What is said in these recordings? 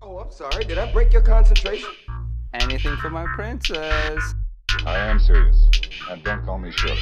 Oh, I'm sorry. Did I break your concentration? Anything for my princess. I am serious, and don't call me Shirley.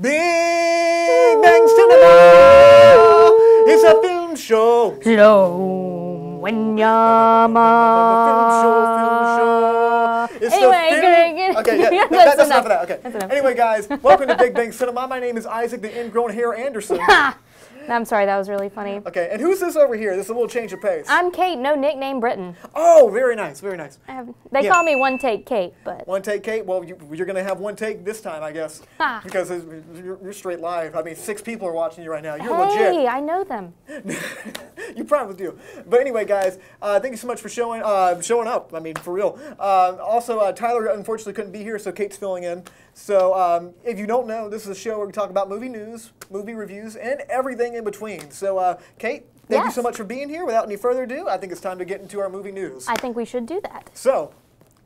Big Bang Cinema! It's a film show. Slow when Yama. It's Anyway, the film. Okay, yeah, that's enough of that. Okay. That's enough. Anyway, guys, welcome to Big Bang Cinema. My name is Isaac, the ingrown hair Anderson. I'm sorry, that was really funny. Okay, and who's this over here? This is a little change of pace. I'm Kate, no nickname Britain. Oh, very nice, very nice. They call me One Take Kate, but... One take, Kate? Well, you're going to have one take this time, I guess. Because you're straight live. I mean, 6 people are watching you right now. You're legit. Hey, I know them. You probably do. But anyway, guys, thank you so much for showing up. I mean, for real. Also, Tyler unfortunately couldn't be here, so Kate's filling in. So if you don't know, this is a show where we talk about movie news, movie reviews, and everything in between. So, Kate, thank you so much for being here. Without any further ado, I think it's time to get into our movie news. I think we should do that. So,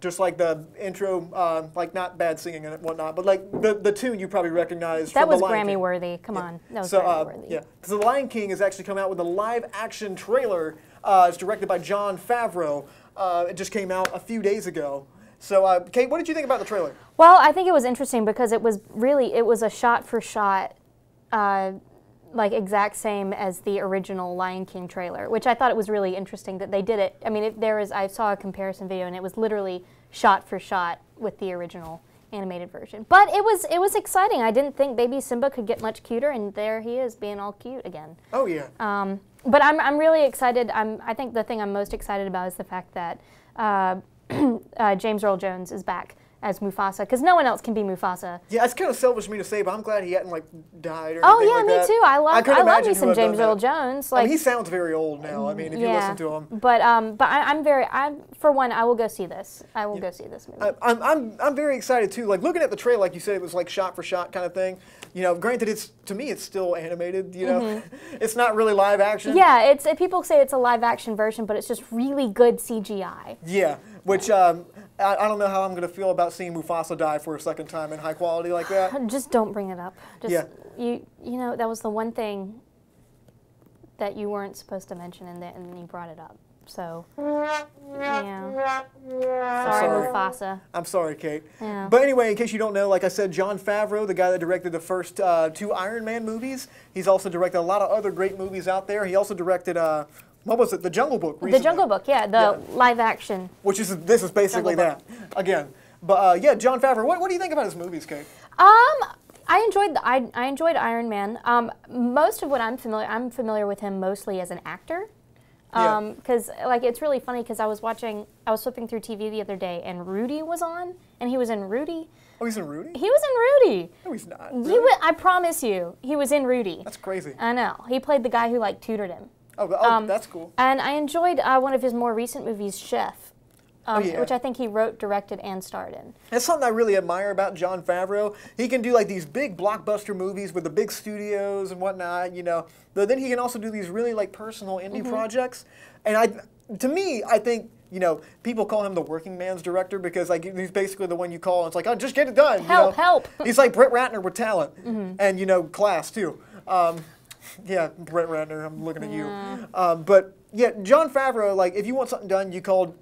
just like the intro, like not bad singing and whatnot, but like the tune you probably recognize That from was The Lion King. Grammy-worthy. Come on. That was So, Grammy-worthy. yeah. So The Lion King has actually come out with a live-action trailer. It's directed by Jon Favreau. It just came out a few days ago. So, Kate, what did you think about the trailer? Well, I think it was interesting because it was a shot-for-shot, like exact same as the original Lion King trailer, which I thought it was really interesting that they did it. I mean, I saw a comparison video and it was literally shot for shot with the original animated version. But it was exciting. I didn't think baby Simba could get much cuter, and there he is being all cute again. Oh yeah. But I'm really excited. I think the thing I'm most excited about is the fact that James Earl Jones is back as Mufasa, because no one else can be Mufasa. Yeah, it's kind of selfish of me to say, but I'm glad he hadn't like died or Oh anything yeah, like me that. too. I love me some James Earl Jones. Jones. Like, I mean, he sounds very old now. I mean, if you listen to him. But for one, I will go see this. I will go see this movie. I'm very excited too. Like looking at the trailer, like you said, it was like shot for shot kind of thing. You know, granted, to me it's still animated. You know, it's not really live action. Yeah, people say it's a live action version, but it's just really good CGI. Yeah, which I don't know how I'm going to feel about seeing Mufasa die for a second time in high quality like that. Just don't bring it up. Just, yeah. You know, that was the one thing that you weren't supposed to mention, and you brought it up. So, yeah. Sorry, Mufasa. I'm sorry, Kate. Yeah. But anyway, in case you don't know, like I said, Jon Favreau, the guy that directed the first 2 Iron Man movies, he's also directed a lot of other great movies out there. He also directed, what was it, The Jungle Book recently. The Jungle Book, yeah, the live action. This is basically that, again. But yeah, Jon Favreau, what do you think about his movies, Kate? I enjoyed Iron Man. Most of what I'm familiar with him mostly as an actor. Because like it's really funny because I was flipping through TV the other day and Rudy was on, and he was in Rudy. Oh, he's in Rudy? He was in Rudy. No, he's not. Really? I promise you, he was in Rudy. That's crazy. I know. He played the guy who like tutored him. Oh, that's cool. And I enjoyed one of his more recent movies, Chef. Which I think he wrote, directed, and starred in. That's something I really admire about Jon Favreau. He can do like these big blockbuster movies with the big studios and whatnot, you know. But then he can also do these really like personal indie projects. And to me, I think, you know, people call him the working man's director because like he's basically the one you call and it's like, oh, just get it done. Help. He's like Brett Ratner with talent and, you know, class too. Yeah, Brett Ratner, I'm looking at you. But yeah, Jon Favreau, like if you want something done, you call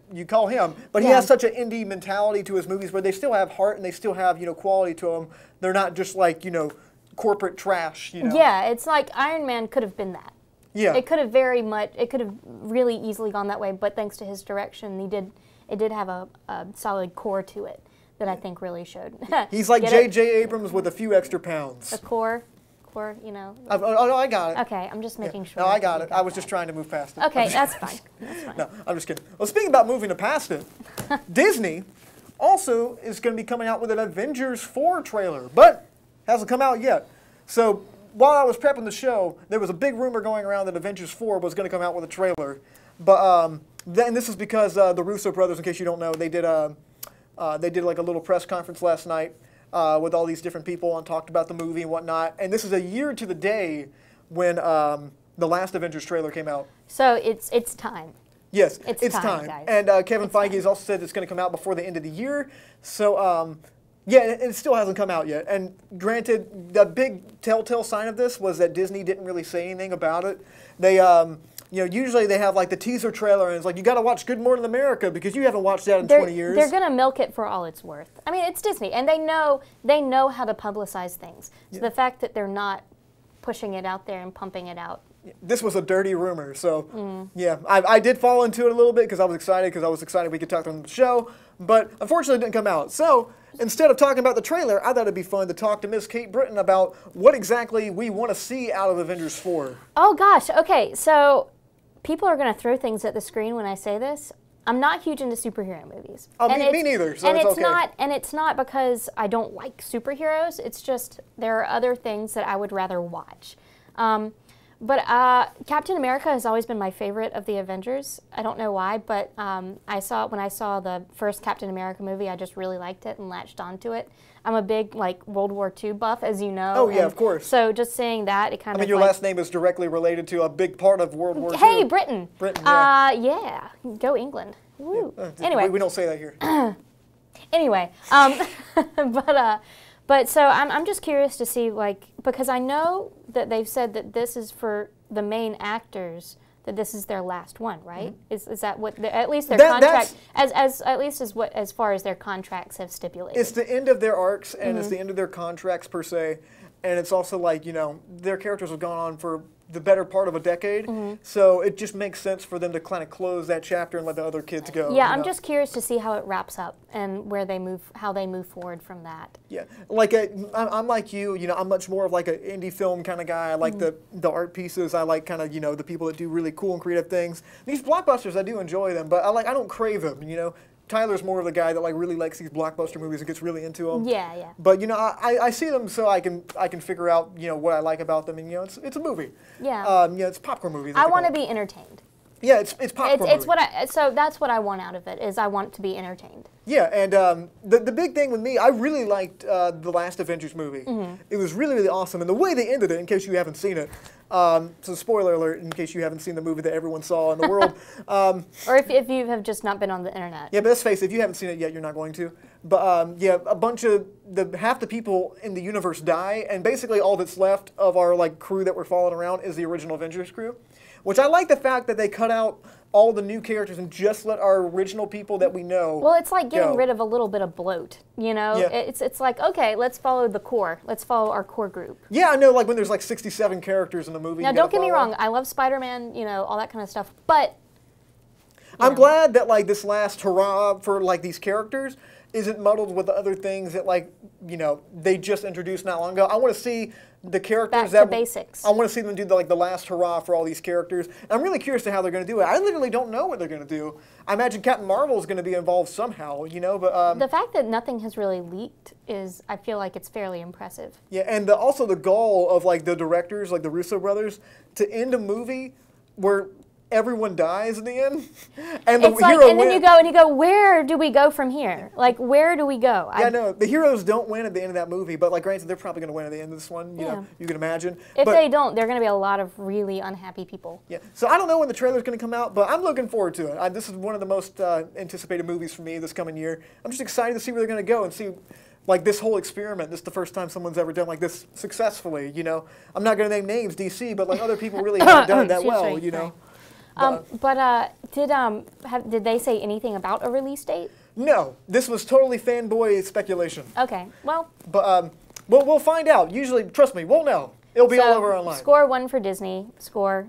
him. But he has such an indie mentality to his movies where they still have heart and they still have, you know, quality to them. They're not just like, you know, corporate trash, you know. Yeah, it's like Iron Man could have been that. Yeah. It could have really easily gone that way, but thanks to his direction, it did have a solid core to it that I think really showed. He's like J.J. Abrams with a few extra pounds. A core, you know. Oh, no, I got it. Okay, I'm just making sure. No, I got it. I was just trying to move past it. Okay, that's fine. That's fine. No, I'm just kidding. Well, speaking about moving past it, Disney also is going to be coming out with an Avengers 4 trailer, but hasn't come out yet. So while I was prepping the show, there was a big rumor going around that Avengers 4 was going to come out with a trailer. But then this is because the Russo brothers, in case you don't know, they did like a little press conference last night with all these different people and talked about the movie and whatnot. And this is a year to the day when the last Avengers trailer came out. So it's time. Yes, It's time, guys. And Kevin Feige has also said it's going to come out before the end of the year. So, yeah, it still hasn't come out yet. And granted, the big telltale sign of this was that Disney didn't really say anything about it. They, usually they have like the teaser trailer, and it's like, you got to watch Good Morning America because you haven't watched that in 20 years. They're going to milk it for all it's worth. I mean, it's Disney, and they know how to publicize things. So the fact that they're not pushing it out there and pumping it out. This was a dirty rumor, so yeah, I did fall into it a little bit because I was excited we could talk on the show, but unfortunately it didn't come out. So instead of talking about the trailer, I thought it'd be fun to talk to Miss Kate Britton about what exactly we want to see out of Avengers 4. Oh gosh, okay, so people are going to throw things at the screen when I say this. I'm not huge into superhero movies. Oh, me neither, so it's okay. And it's not because I don't like superheroes, it's just there are other things that I would rather watch. But Captain America has always been my favorite of the Avengers. I don't know why, but when I saw the first Captain America movie, I just really liked it and latched onto it. I'm a big World War II buff, as you know. Oh yeah, of course. So just seeing that, it kind of. I mean, your last name is directly related to a big part of World War II. Hey, Britain. Britain. Yeah. Yeah. Go England. Woo. Yeah. Anyway, we don't say that here. Anyway, but so I'm just curious to see, because I know that they've said that this is for the main actors, that this is their last one, right? Mm-hmm. Is that what at least their contract as far as their contracts have stipulated? It's the end of their arcs and it's the end of their contracts per se, and it's also their characters have gone on for the better part of a decade, so it just makes sense for them to kind of close that chapter and let the other kids go. Yeah, I'm just curious to see how it wraps up and how they move forward from that. Yeah, I'm like you. I'm much more of an indie film kind of guy. I like the art pieces. I like kind of the people that do really cool and creative things. These blockbusters, I do enjoy them, but I don't crave them. Tyler's more of the guy that really likes these blockbuster movies and gets really into them. Yeah, yeah. But I see them so I can figure out what I like about them, and it's a movie. Yeah. It's popcorn movies. I want to be entertained. Yeah, it's popcorn. So that's what I want out of it. Is I want to be entertained. Yeah, and the big thing with me, I really liked the last Avengers movie. It was really, really awesome, and the way they ended it, in case you haven't seen it. So spoiler alert, in case you haven't seen the movie that everyone saw in the world. Or if you have just not been on the internet. Yeah, but let's face it, if you haven't seen it yet, you're not going to. But yeah, half the people in the universe die, and basically all that's left of our crew that we're following around is the original Avengers crew. Which I like the fact that they cut out all the new characters and just let our original people that we know. Well, it's like getting rid of a little bit of bloat, Yeah. It's like, okay, let's follow the core. Let's follow our core group. Yeah, I know, when there's 67 characters in the movie. Now, don't get me wrong, I love Spider-Man, all that kind of stuff, but I'm glad that this last hurrah for these characters isn't muddled with the other things that they just introduced not long ago. I want to see the characters back to basics. I want to see them do the last hurrah for all these characters. And I'm really curious to how they're going to do it. I literally don't know what they're going to do. I imagine Captain Marvel is going to be involved somehow, but the fact that nothing has really leaked is, I feel like it's fairly impressive. Yeah, and also the goal of the directors, the Russo brothers, to end a movie where everyone dies in the end, and the hero and then you go, where do we go from here? Where do we go? Yeah, no, the heroes don't win at the end of that movie, but granted, they're probably going to win at the end of this one. You can imagine. If they don't, there are going to be a lot of really unhappy people. Yeah, so I don't know when the trailer's going to come out, but I'm looking forward to it. This is one of the most anticipated movies for me this coming year. I'm just excited to see where they're going to go and see. This whole experiment, this is the first time somone's ever done this successfully, I'm not going to name names, DC, but other people really haven't done it that well, Did they say anything about a release date? No, this was totally fanboy speculation. Okay, well. But we'll find out. Usually, trust me, we'll know. It'll be all over online. Score 1 for Disney. Score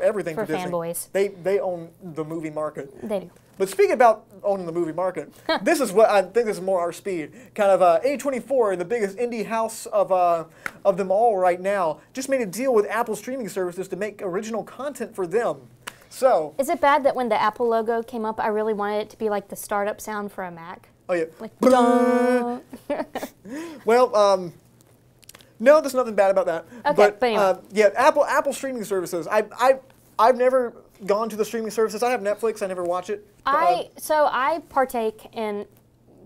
everything for Disney. fanboys. They own the movie market. They do. But speaking about owning the movie market, this is what I think this is more our speed. Kind of A24, the biggest indie house of them all right now, just made a deal with Apple streaming services to make original content for them. So, is it bad that when the Apple logo came up, I really wanted it to be like the startup sound for a Mac? Oh yeah. Dun. Well, no, there's nothing bad about that. Okay, but anyway. Yeah, Apple streaming services. I've never gone to the streaming services. I have Netflix. I never watch it. So I partake in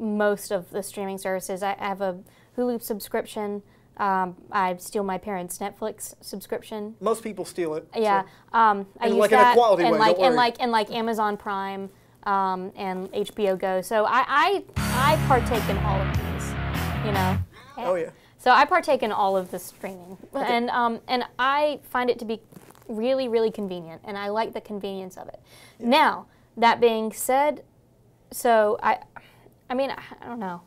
most of the streaming services. I have a Hulu subscription. I steal my parents' Netflix subscription. Most people steal it. Yeah, So. I And use like in a that, quality and way, like don't worry. and like Amazon Prime and HBO Go. So I partake in all of these, you know. Oh yeah. So I partake in all of the streaming, and I find it to be really, really convenient, and I like the convenience of it. Yeah. Now, that being said, so I mean, I don't know.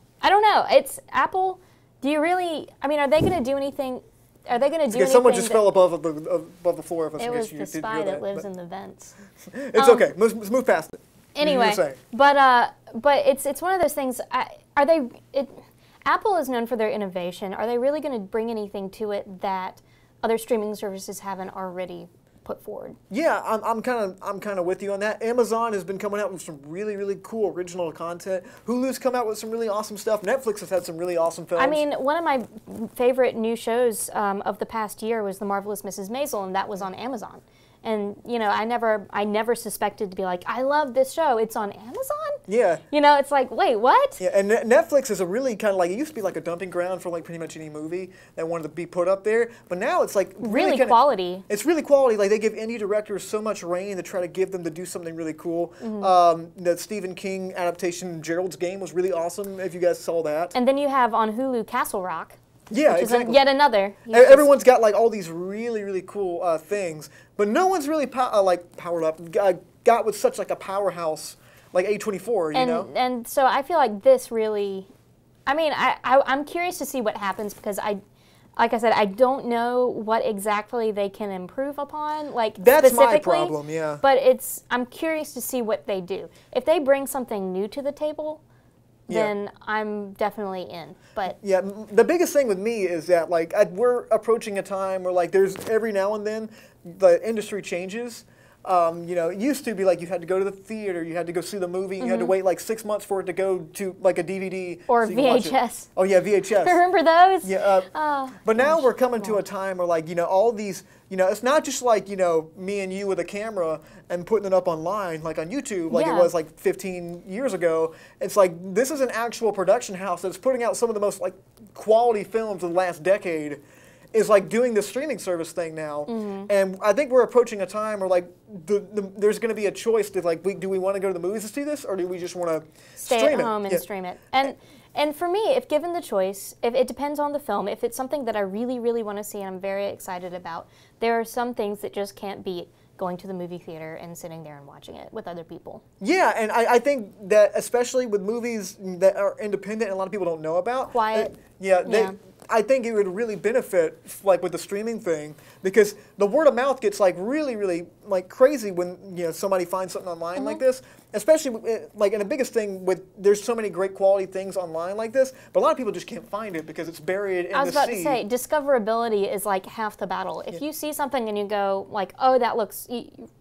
It's Apple. Do you really? I mean, are they going to do anything? Are they going to do anything? Someone just fell above the floor of us. It was the spy that lives in the vents. It's okay. Let's move past it. Anyway, but it's one of those things. Apple is known for their innovation. Are they really going to bring anything to it that other streaming services haven't already put forward? Yeah, I'm kind of with you on that. Amazon has been coming out with some really, really cool original content. Hulu's come out with some really awesome stuff. Netflix has had some really awesome films. I mean, one of my favorite new shows of the past year was The Marvelous Mrs. Maisel, and that was on Amazon. And you know, I never suspected to be like, I love this show. It's on Amazon. Yeah. You know, it's like, wait, what? Yeah, and Netflix is a really kind of like, it used to be like a dumping ground for like pretty much any movie that wanted to be put up there. But now it's like really quality. It's really quality. Like they give indie directors so much reign to try to give them to do something really cool. The Stephen King adaptation Gerald's Game was really awesome. If you guys saw that. And then you have on Hulu Castle Rock. Yeah, which exactly. is yet another. Everyone's got like all these really, really cool things, but no one's really powered up. Got with such like a powerhouse like A24, you know. And so I feel like this really, I mean, I'm curious to see what happens because like I said, I don't know what exactly they can improve upon, like that's specifically. my problem, yeah. But I'm curious to see what they do. If they bring something new to the table, then I'm definitely in. But yeah, the biggest thing with me is that like we're approaching a time where like there's every now and then the industry changes. You know, it used to be like you had to go to the theater, you had to go see the movie, you had to wait like 6 months for it to go to like a DVD or so you can watch it. VHS. Oh yeah, VHS. Remember those? Yeah. But now we're coming to a time where like, you know, all these, you know, it's not just like, you know, me and you with a camera and putting it up online, like on YouTube, like it was like 15 years ago. It's like, this is an actual production house that's putting out some of the most like quality films of the last decade, is like doing the streaming service thing now. And I think we're approaching a time where like there's going to be a choice to like, do we want to go to the movies to see this, or do we just want to stay stream at home and stream it? And for me, if given the choice, if it depends on the film, if it's something that I really, really want to see and I'm very excited about, there are some things that just can't beat going to the movie theater and sitting there and watching it with other people. Yeah, and I think that especially with movies that are independent and a lot of people don't know about. Quiet. I think it would really benefit like with the streaming thing, because the word of mouth gets like really, really like crazy when, you know, somebody finds something online like this. Especially like, and the biggest thing with, there's so many great quality things online like this, but a lot of people just can't find it because it's buried in the sea. I was about to say, discoverability is like half the battle. If you see something and you go like, oh, that looks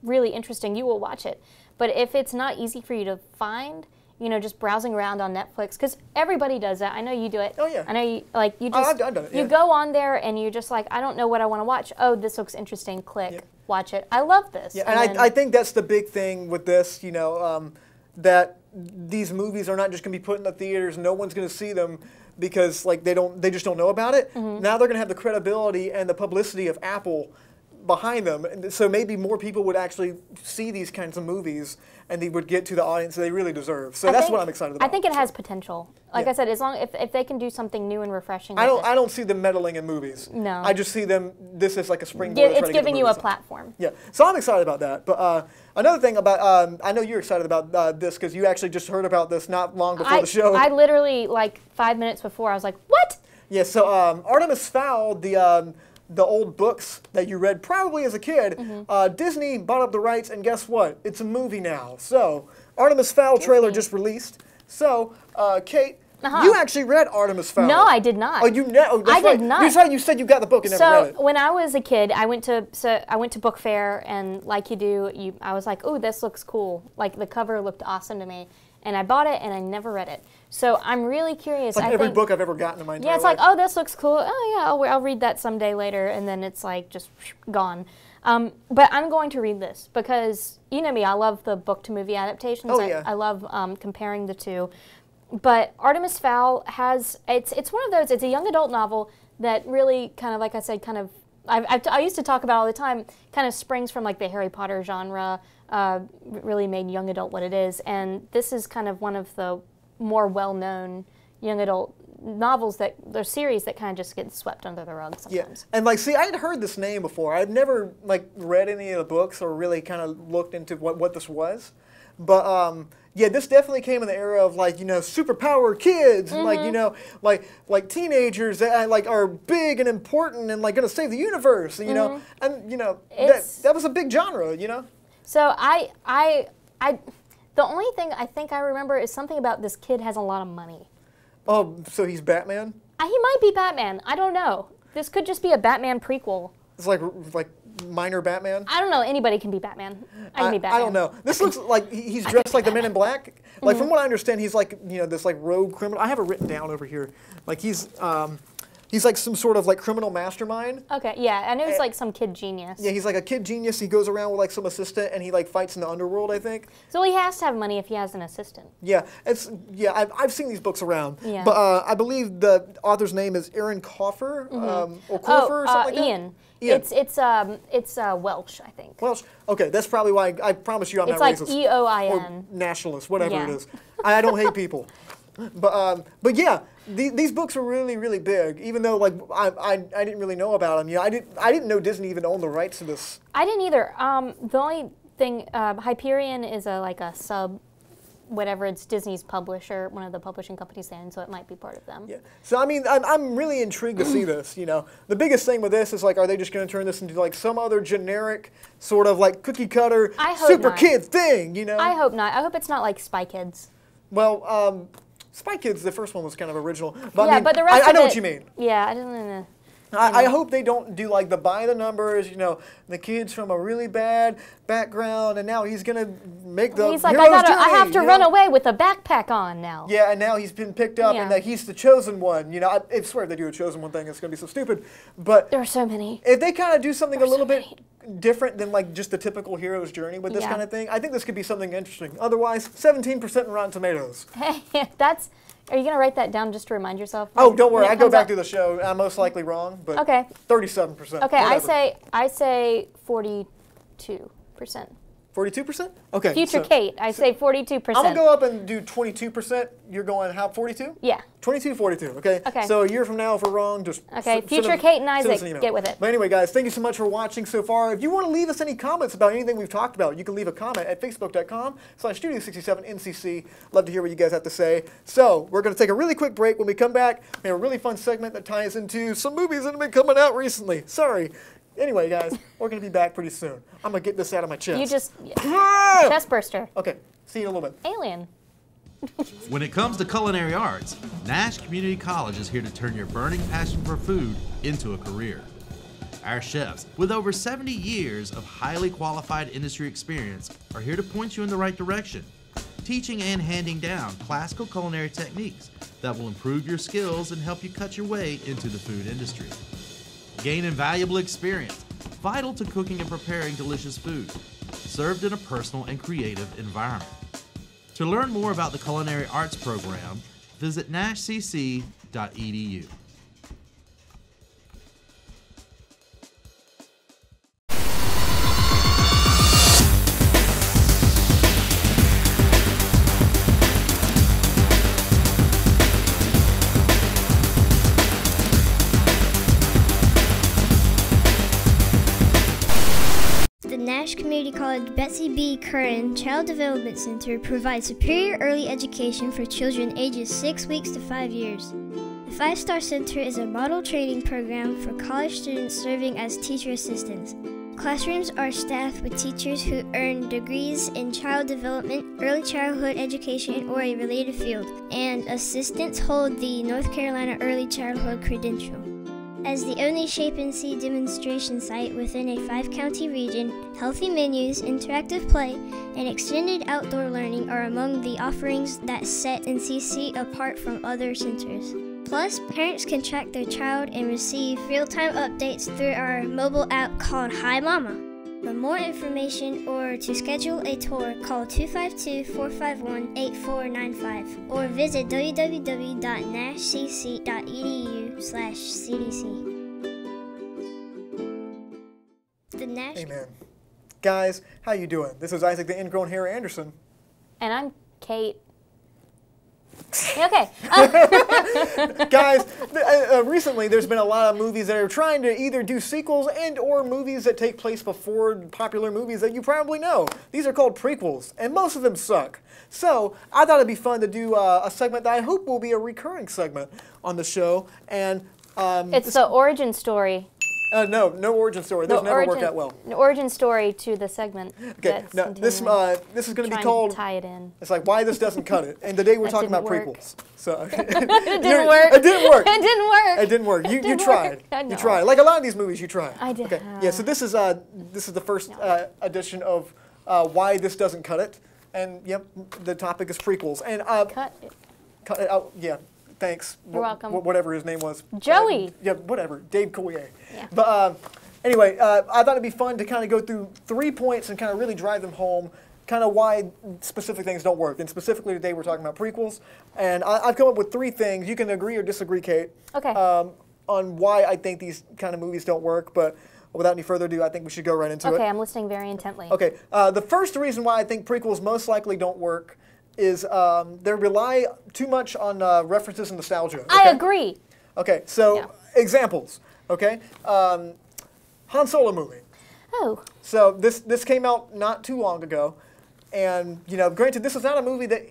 really interesting, you will watch it. But if it's not easy for you to find, you know, just browsing around on Netflix, because everybody does that. I know you do it. Oh yeah. I know you you just I've done it, you go on there and you just like, I don't know what I want to watch. Oh, this looks interesting. Click, watch it. I love this. Yeah, and I think that's the big thing with this. You know, that these movies are not just going to be put in the theaters. No one's going to see them because like they just don't know about it. Now they're going to have the credibility and the publicity of Apple behind them, and so maybe more people would actually see these kinds of movies and they would get to the audience they really deserve. So that's what I'm excited about. I think it has potential. Like I said, as long if they can do something new and refreshing. I don't see them meddling in movies. No. I just see them. This is like a springboard. It's giving you a platform. Yeah. So I'm excited about that. But another thing about I know you're excited about this because you actually just heard about this not long before the show. I literally like 5 minutes before I was like, what? Yeah. So Artemis Fowl, the old books that you read probably as a kid, Disney bought up the rights, and guess what? It's a movie now. So, Artemis Fowl trailer just released. So, Kate, you actually read Artemis Fowl. No, I did not. Oh, you that's I right. did not. You said you got the book and never read it. So, when I was a kid, I went to book fair, and like you do, I was like, "Oh, this looks cool." Like the cover looked awesome to me, and I bought it, and I never read it. So I'm really curious. It's like every book I've ever gotten in my entire life. Yeah, it's like, oh, this looks cool. Oh, yeah, I'll read that someday later, and then it's like just gone. But I'm going to read this because, you know me, I love the book-to-movie adaptations. Oh, yeah. I love comparing the two. But Artemis Fowl it's one of those, it's a young adult novel that really kind of, like I said, kind of, I used to talk about all the time, kind of springs from like the Harry Potter genre, really made young adult what it is, and this is kind of one of the more well-known young adult novels their series that kind of just get swept under the rug sometimes. Yeah, and like, see, I had heard this name before. I'd never like read any of the books or really kind of looked into what this was, but yeah, this definitely came in the era of like, you know, superpower kids and like, you know, like teenagers that like are big and important and like gonna save the universe, you know, and you know that was a big genre, you know. So the only thing I think I remember is something about this kid has a lot of money. Oh, so he's Batman? He might be Batman. I don't know. This could just be a Batman prequel. It's like minor Batman? I don't know. Anybody can be Batman. I can be Batman. I don't know. This looks like he's dressed like the Men in Black. Like from what I understand, he's like, you know, this like rogue criminal. I have it written down over here. Like he's like some sort of like criminal mastermind. Okay, yeah, I know he's like some kid genius. Yeah, he's like a kid genius. He goes around with like some assistant and he like fights in the underworld, I think. So he has to have money if he has an assistant. Yeah, I've seen these books around. Yeah. But I believe the author's name is Aaron Coffer or Coffer or something like that. Ian. Ian. It's Welsh, I think. Welsh. Okay, that's probably why I promise you I'm It's not like racist. EOIN. Or nationalist, whatever Yeah. it is. I don't hate people. But yeah, these books were really, really big. Even though like I didn't really know about them. You know, I didn't know Disney even owned the rights to this. I didn't either. The only thing, Hyperion is like a sub, whatever. It's Disney's publisher, one of the publishing companies then, so it might be part of them. Yeah. So I mean, I'm really intrigued to see this. You know, the biggest thing with this is like, are they just going to turn this into like some other generic sort of like cookie cutter super kid thing? You know. I hope not. I hope it's not like Spy Kids. Well, Spy Kids, the first one was kind of original. But Yeah, I mean, but the rest I of know it- what you mean. Yeah, I didn't know. I hope they don't do like the by the numbers, you know, the kid's from a really bad background and now he's going to make the He's like, hero's journey, I have to you run know? away with a backpack on now. Yeah, and now he's been picked up and Yeah. that he's the chosen one. You know, I swear if they do a chosen one thing, it's going to be so stupid. But There are so many. if they kind of do something a little bit many. different than like just the typical hero's journey with this Yeah. kind of thing, I think this could be something interesting. Otherwise, 17% in Rotten Tomatoes. Hey, that's. Are you gonna write that down just to remind yourself? Oh, don't worry. when it I go comes back up? through the show. I'm most likely wrong, but Okay. 37%. Okay, whatever. I say 42%. 42%? Okay. Future so Kate, I say 42%. I'm going to go up and do 22%. You're going how, 42? Yeah. 22, 42, okay? Okay. So a year from now, if we're wrong, just Okay, send future us- Kate and send us Isaac, an email. get with it. But anyway, guys, thank you so much for watching so far. If you want to leave us any comments about anything we've talked about, you can leave a comment at facebook.com/Studio67NCC. Love to hear what you guys have to say. So we're going to take a really quick break. When we come back, we have a really fun segment that ties into some movies that have been coming out recently. Sorry. Anyway, guys, we're going to be back pretty soon. I'm going to get this out of my chest. You just Ah! chest burster. Okay, see you in a little bit. Alien. When it comes to culinary arts, Nash Community College is here to turn your burning passion for food into a career. Our chefs, with over 70 years of highly qualified industry experience, are here to point you in the right direction, teaching and handing down classical culinary techniques that will improve your skills and help you cut your way into the food industry. Gain invaluable experience, vital to cooking and preparing delicious food, served in a personal and creative environment. To learn more about the Culinary Arts program, visit nashcc.edu. The Nash Community College Betsy B. Curran Child Development Center provides superior early education for children ages 6 weeks to 5 years. The 5-Star Center is a model training program for college students serving as teacher assistants. Classrooms are staffed with teachers who earn degrees in child development, early childhood education, or a related field, and assistants hold the North Carolina Early Childhood Credential. As the only Shape and See demonstration site within a 5-county region, healthy menus, interactive play, and extended outdoor learning are among the offerings that set NCC apart from other centers. Plus, parents can track their child and receive real-time updates through our mobile app called Hi Mama. For more information or to schedule a tour, call 252-451-8495 or visit www.nashcc.edu nash.gov/CDC. The Nash. Amen. Guys, how you doing? This is Isaac the Ingrown Hair Anderson. And I'm Kate. Okay. Guys, recently there's been a lot of movies that are trying to either do sequels and or movies that take place before popular movies that you probably know. These are called prequels, and most of them suck. So I thought it'd be fun to do a segment that I hope will be a recurring segment on the show. And It's the origin story. no origin story. Those never work out well. An origin story to the segment. Okay, that's now this is going to be trying called. to tie it in. It's like why this doesn't cut it. And today we're That talking about didn't work. prequels. So It didn't work. It didn't work. It didn't work. It didn't work. You didn't tried. work. I You know. tried. Like a lot of these movies, you tried. I did. Okay. Yeah. So this is the first edition of why this doesn't cut it. And yep, the topic is prequels. And Cut it. cut it out. Yeah. Thanks. You're welcome. Whatever his name was. Joey. Yeah. Whatever. Dave Coulier. Yeah. But anyway, I thought it'd be fun to kind of go through 3 points and kind of really drive them home. Kind of why specific things don't work. And specifically today we're talking about prequels. And I've come up with 3 things. You can agree or disagree, Kate. Okay. On why I think these kind of movies don't work. But without any further ado, I think we should go right into it. Okay, I'm listening very intently. Okay. The first reason why I think prequels most likely don't work is they rely too much on references and nostalgia. I okay? agree. Okay. So Yeah. examples. Okay. Han Solo movie. Oh. So this came out not too long ago, and granted, this is not a movie that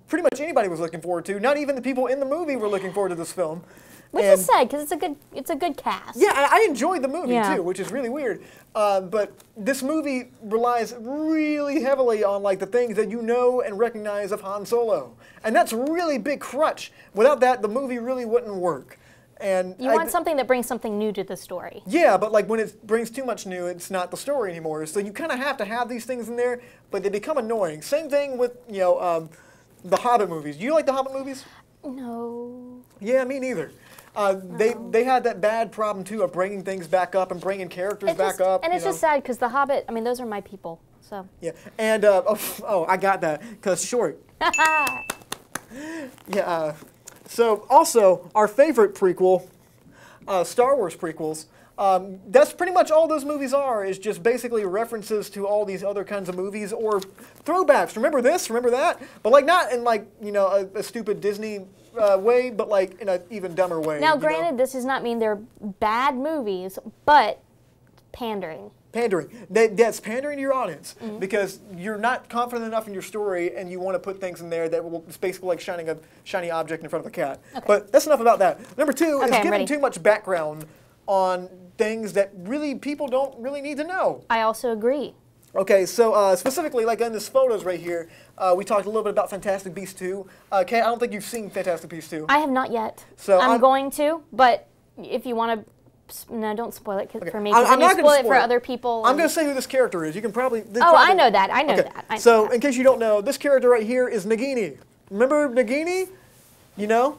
pretty much anybody was looking forward to. Not even the people in the movie were looking forward to this film. Which is sad because it's a good cast. Yeah, I enjoyed the movie Yeah. too, which is really weird. But this movie relies really heavily on like the things that you know and recognize of Han Solo, and that's a really big crutch. Without that, the movie really wouldn't work. And You want something that brings something new to the story. Yeah, but like when it brings too much new, it's not the story anymore. So you kind of have to have these things in there, but they become annoying. Same thing with the Hobbit movies. Do you like the Hobbit movies? No. Yeah, me neither. They had that bad problem too of bringing things back up and bringing characters back up. And it's just sad because The Hobbit, I mean, those are my people. So. Yeah, and I got that because short. Yeah. So also our favorite prequel, Star Wars prequels. That's pretty much all those movies are, is just basically references to all these other kinds of movies or throwbacks. Remember this? Remember that? But like not in like a stupid Disney way, but like in an even dumber way. Now, granted, this does not mean they're bad movies, but pandering. Pandering. That's pandering to your audience because you're not confident enough in your story and you want to put things in there that will, it's basically like shining a shiny object in front of a cat. Okay. But that's enough about that. Number 2 is Okay, I'm giving ready. too much background on things that really people don't really need to know. I also agree. Okay, so specifically, like in this photos right here, we talked a little bit about Fantastic Beasts 2. Kate, I don't think you've seen Fantastic Beasts 2. I have not yet. So I'm I'm- going to, but if you want to, no, don't spoil it for me. I'm 'cause then not you gonna spoil it spoil for it. other people. I'm and- going to say who this character is. You can probably... Oh, I know that. I know Okay, that. I know so that. in case you don't know, this character right here is Nagini. Remember Nagini? You know?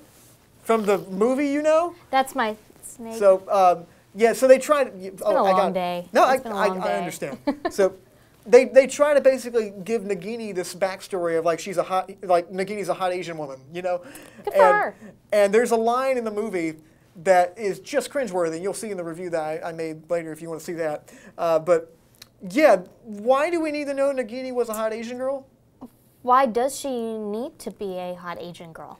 From the movie, you know? That's my snake. So, yeah, so they tried... It's been a long day. No, It's been a long I day. understand. So they try to basically give Nagini this backstory of like Nagini's a hot Asian woman, Good for and, her. And there's a line in the movie that is just cringeworthy. You'll see in the review that I made later if you want to see that. But yeah, why do we need to know Nagini was a hot Asian girl? Why does she need to be a hot Asian girl?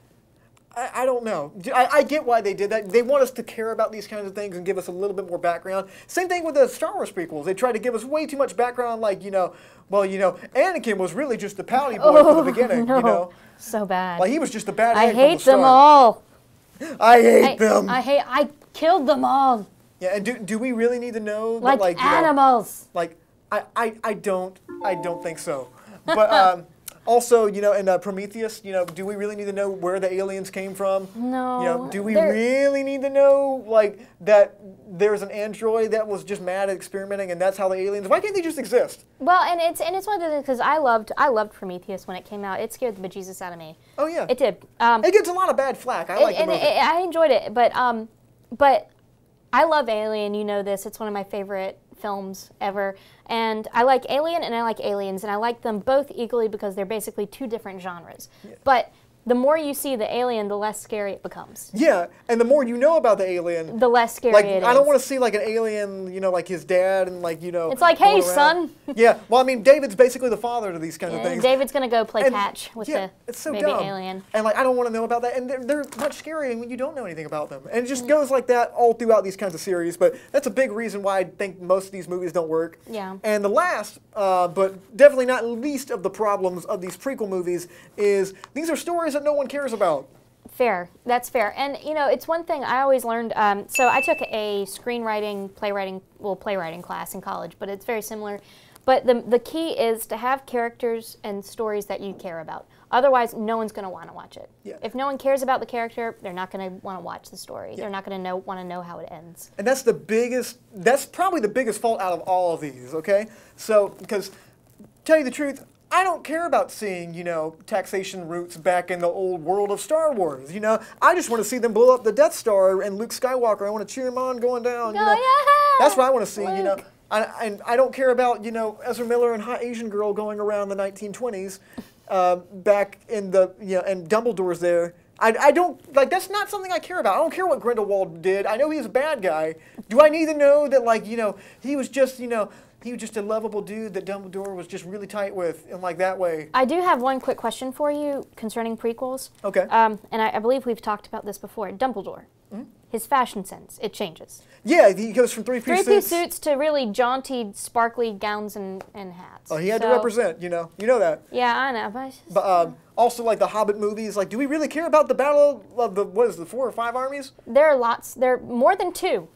I don't know. I get why they did that. They want us to care about these kinds of things and give us a little bit more background. Same thing with the Star Wars prequels. They try to give us way too much background, like, Anakin was really just the pouty boy from the beginning, No, so bad. Like, he was just a bad I egg hate from the them start. all. I hate them. I killed them all. Yeah, and do we really need to know that, Like like, animals. I don't think so. But also, in Prometheus, do we really need to know where the aliens came from? No. Do we they're- really need to know like that there's an android that was just mad at experimenting and that's how the aliens? Why can't they just exist? Well, and it's one of the things because I loved Prometheus when it came out. It scared the bejesus out of me. Oh yeah. It did. It gets a lot of bad flack. I like the movie. I enjoyed it, but I love Alien. You know this. It's one of my favorite films ever. And I like Alien and I like Aliens, and I like them both equally because they're basically two different genres. Yeah. But the more you see the alien, the less scary it becomes. Yeah, and the more you know about the alien, The less scary like it is. I don't want to see like an alien, you know, like his dad and like you know. It's like, going hey, around. son. Yeah, well, I mean, David's basically the father to these kinds of things. David's gonna go play And, catch with yeah, the it's so baby dumb. alien. And like I don't want to know about that, and they're much scarier when you don't know anything about them. And it just goes like that all throughout these kinds of series. But that's a big reason why I think most of these movies don't work. Yeah. And the last, but definitely not least of the problems of these prequel movies is these are stories that no one cares about. Fair. That's fair. And, you know, it's one thing I always learned. So I took a screenwriting, playwriting class in college, but it's very similar. But the key is to have characters and stories that you care about. Otherwise, no one's going to want to watch it. Yeah. If no one cares about the character, they're not going to want to watch the story. They're not going to want to know how it ends. And that's that's probably the biggest fault out of all of these, okay? So, because, tell you the truth, I don't care about seeing, you know, taxation routes back in the old world of Star Wars, you know? I just want to see them blow up the Death Star and Luke Skywalker. I want to cheer him on going down, you know? Yeah! That's what I want to see, you know? Luke. And I don't care about, you know, Ezra Miller and Hot Asian Girl going around the 1920s back in the, you know, and Dumbledore's there. I don't, like, that's not something I care about. I don't care what Grindelwald did. I know he's a bad guy. Do I need to know that, like, you know, he was just, you know, he was just a lovable dude that Dumbledore was just really tight with, and like that way. I do have one quick question for you concerning prequels. Okay. And I believe we've talked about this before. Dumbledore, his fashion sense, it changes. Yeah, he goes from three-piece Three-piece suits to really jaunty, sparkly gowns and hats. Oh, he had to So- represent, you know that. Yeah, I know. But, it's just, But also, like the Hobbit movies, like, do we really care about the battle of the 4 or 5 armies? there are lots. There are more than 2.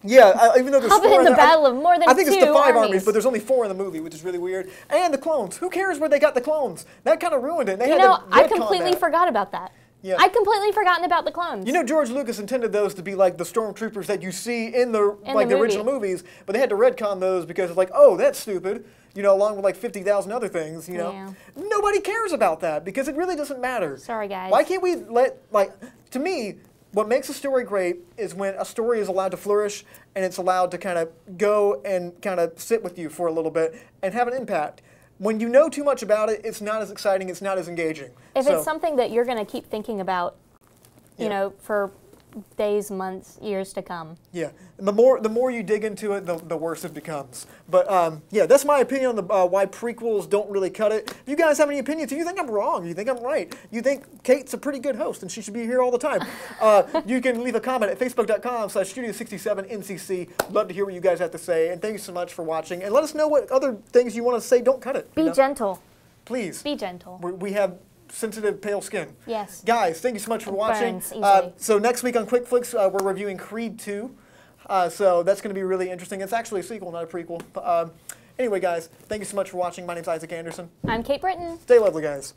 Yeah, even though there's Hobbit 4 in the there, battle of more than I think it's 2 the 5 armies, armies. but there's only 4 in the movie, which is really weird. And the clones. Who cares where they got the clones? That kind of ruined it. They You had know, to I retcon completely that. forgot about that. Yeah. I'd completely forgotten about the clones. You know, George Lucas intended those to be like the stormtroopers that you see in the In like the the original movie. movies, but they had to retcon those because it's like, oh, that's stupid. You know, along with like 50,000 other things. You know, Yeah. nobody cares about that because it really doesn't matter. Sorry, guys. Why can't we to me, what makes a story great is when a story is allowed to flourish and it's allowed to kind of go and kind of sit with you for a little bit and have an impact. When you know too much about it, it's not as exciting, it's not as engaging. If So- it's something that you're going to keep thinking about, you Yeah. know, for days, months, years to come. Yeah, the more you dig into it, the worse it becomes. But yeah, that's my opinion on the why prequels don't really cut it. If you guys have any opinions, if you think I'm wrong, you think I'm right, you think Kate's a pretty good host and she should be here all the time, you can leave a comment at facebook.com/studio67ncc. Love to hear what you guys have to say, and thank you so much for watching. And let us know what other things you want to say. Don't cut it. Be you know? gentle. Please. Be gentle. We have sensitive, pale skin. Yes. Guys, thank you so much for watching. burns easily. So next week on Quick Flicks, we're reviewing Creed 2. So that's going to be really interesting. It's actually a sequel, not a prequel. But, anyway, guys, thank you so much for watching. My name's Isaac Anderson. I'm Kate Britton. Stay lovely, guys.